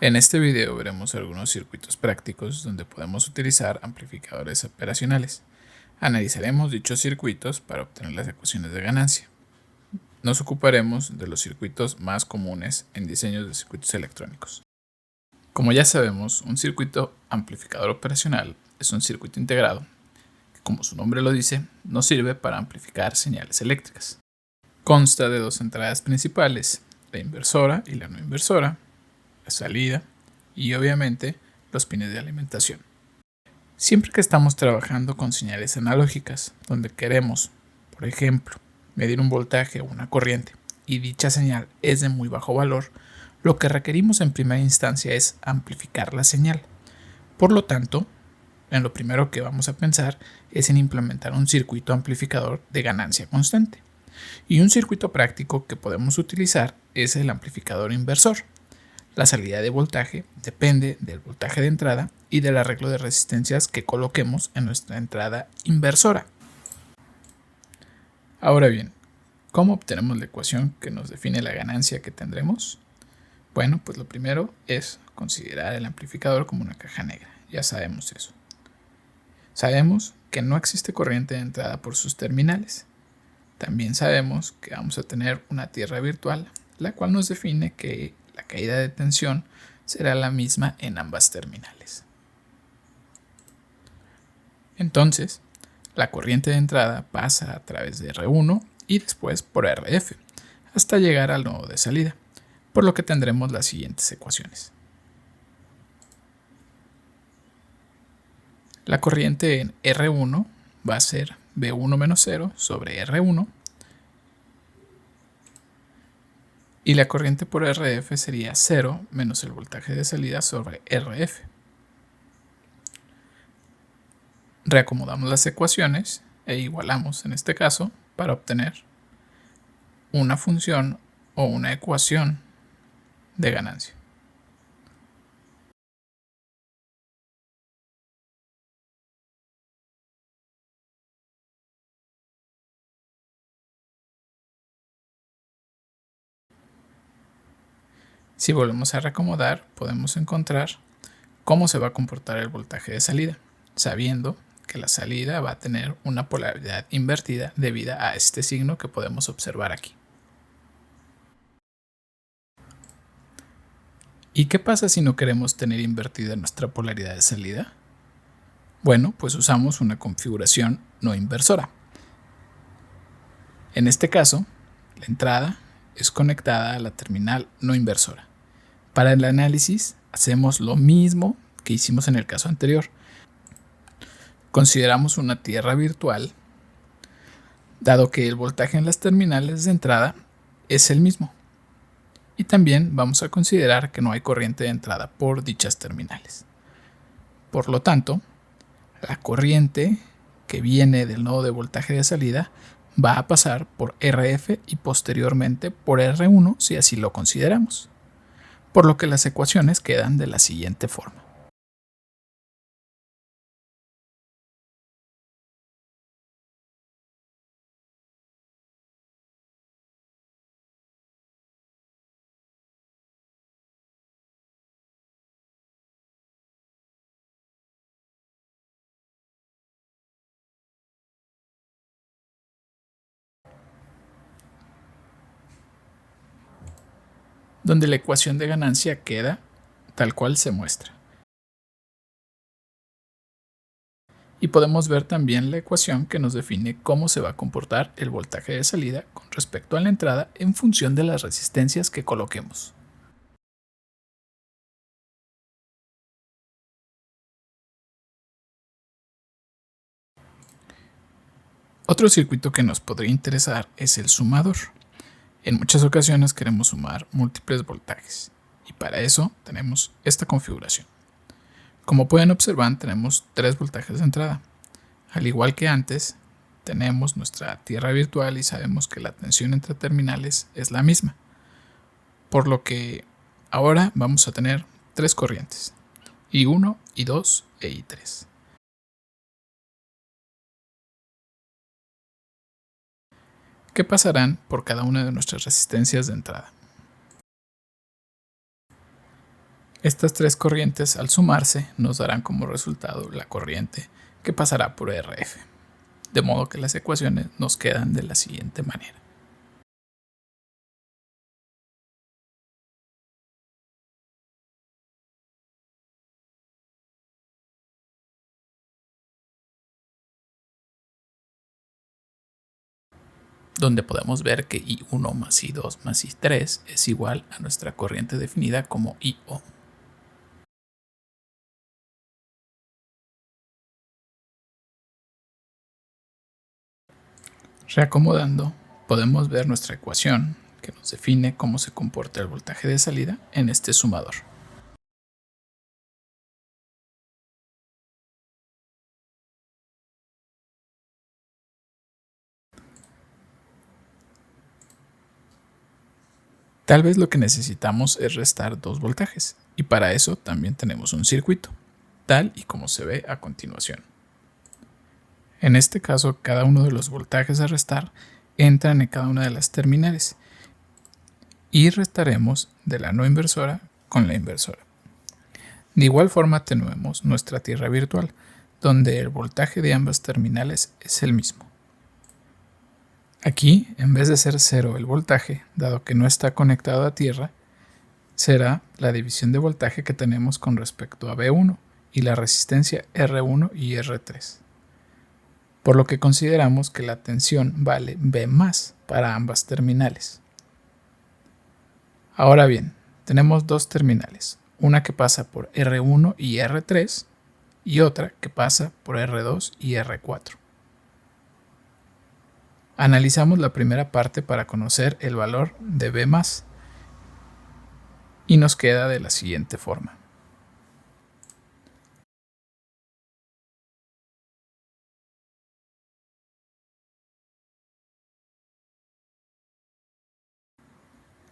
En este video veremos algunos circuitos prácticos donde podemos utilizar amplificadores operacionales. Analizaremos dichos circuitos para obtener las ecuaciones de ganancia. Nos ocuparemos de los circuitos más comunes en diseños de circuitos electrónicos. Como ya sabemos, un circuito amplificador operacional es un circuito integrado que, como su nombre lo dice, nos sirve para amplificar señales eléctricas. Consta de dos entradas principales, la inversora y la no inversora, la salida y obviamente los pines de alimentación. Siempre que estamos trabajando con señales analógicas, donde queremos, por ejemplo, medir un voltaje o una corriente y dicha señal es de muy bajo valor, lo que requerimos en primera instancia es amplificar la señal. Por lo tanto, en lo primero que vamos a pensar es en implementar un circuito amplificador de ganancia constante. Y un circuito práctico que podemos utilizar es el amplificador inversor. La salida de voltaje depende del voltaje de entrada y del arreglo de resistencias que coloquemos en nuestra entrada inversora. Ahora bien, ¿cómo obtenemos la ecuación que nos define la ganancia que tendremos? Bueno, pues lo primero es considerar el amplificador como una caja negra. Ya sabemos eso. Sabemos que no existe corriente de entrada por sus terminales. También sabemos que vamos a tener una tierra virtual, la cual nos define que la caída de tensión será la misma en ambas terminales. Entonces, la corriente de entrada pasa a través de R1 y después por RF, hasta llegar al nodo de salida, por lo que tendremos las siguientes ecuaciones. La corriente en R1 va a ser V1 menos 0 sobre R1 y la corriente por RF sería 0 menos el voltaje de salida sobre RF. Reacomodamos las ecuaciones e igualamos en este caso para obtener una función o una ecuación de ganancia. Si volvemos a reacomodar, podemos encontrar cómo se va a comportar el voltaje de salida, sabiendo que la salida va a tener una polaridad invertida debido a este signo que podemos observar aquí. ¿Y qué pasa si no queremos tener invertida nuestra polaridad de salida? Bueno, pues usamos una configuración no inversora. En este caso, la entrada es conectada a la terminal no inversora. Para el análisis hacemos lo mismo que hicimos en el caso anterior. Consideramos una tierra virtual, dado que el voltaje en las terminales de entrada es el mismo. Y también vamos a considerar que no hay corriente de entrada por dichas terminales. Por lo tanto, la corriente que viene del nodo de voltaje de salida va a pasar por RF y posteriormente por R1 si así lo consideramos. Por lo que las ecuaciones quedan de la siguiente forma. Donde la ecuación de ganancia queda tal cual se muestra. Y podemos ver también la ecuación que nos define cómo se va a comportar el voltaje de salida con respecto a la entrada en función de las resistencias que coloquemos. Otro circuito que nos podría interesar es el sumador. En muchas ocasiones queremos sumar múltiples voltajes y para eso tenemos esta configuración. Como pueden observar, tenemos 3 voltajes de entrada. Al igual que antes, tenemos nuestra tierra virtual y sabemos que la tensión entre terminales es la misma. Por lo que ahora vamos a tener 3 corrientes, I1, I2 e I3. Que pasarán por cada una de nuestras resistencias de entrada. Estas tres corrientes al sumarse nos darán como resultado la corriente que pasará por RF, de modo que las ecuaciones nos quedan de la siguiente manera. Donde podemos ver que I1 más I2 más I3 es igual a nuestra corriente definida como IO. Reacomodando, podemos ver nuestra ecuación que nos define cómo se comporta el voltaje de salida en este sumador. Tal vez lo que necesitamos es restar dos voltajes, y para eso también tenemos un circuito, tal y como se ve a continuación. En este caso, cada uno de los voltajes a restar entran en cada una de las terminales, y restaremos de la no inversora con la inversora. De igual forma tenemos nuestra tierra virtual, donde el voltaje de ambas terminales es el mismo. Aquí, en vez de ser 0 el voltaje, dado que no está conectado a tierra, será la división de voltaje que tenemos con respecto a V1 y la resistencia R1 y R3. Por lo que consideramos que la tensión vale V más para ambas terminales. Ahora bien, tenemos dos terminales, una que pasa por R1 y R3 y otra que pasa por R2 y R4. Analizamos la primera parte para conocer el valor de V más y nos queda de la siguiente forma.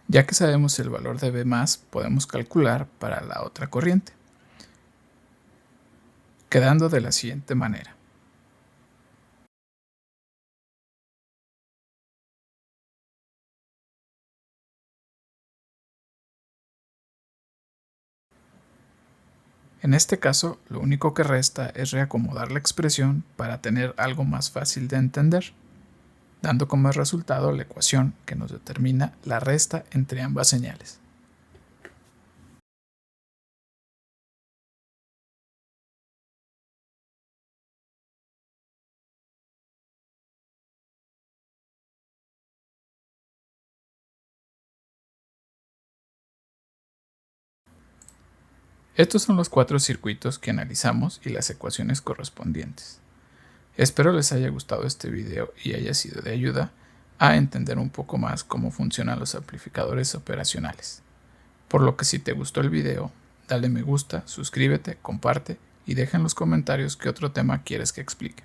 Ya que sabemos el valor de V más, podemos calcular para la otra corriente, quedando de la siguiente manera. En este caso, lo único que resta es reacomodar la expresión para tener algo más fácil de entender, dando como resultado la ecuación que nos determina la resta entre ambas señales. Estos son los 4 circuitos que analizamos y las ecuaciones correspondientes. Espero les haya gustado este video y haya sido de ayuda a entender un poco más cómo funcionan los amplificadores operacionales. Por lo que si te gustó el video, dale me gusta, suscríbete, comparte y deja en los comentarios qué otro tema quieres que explique.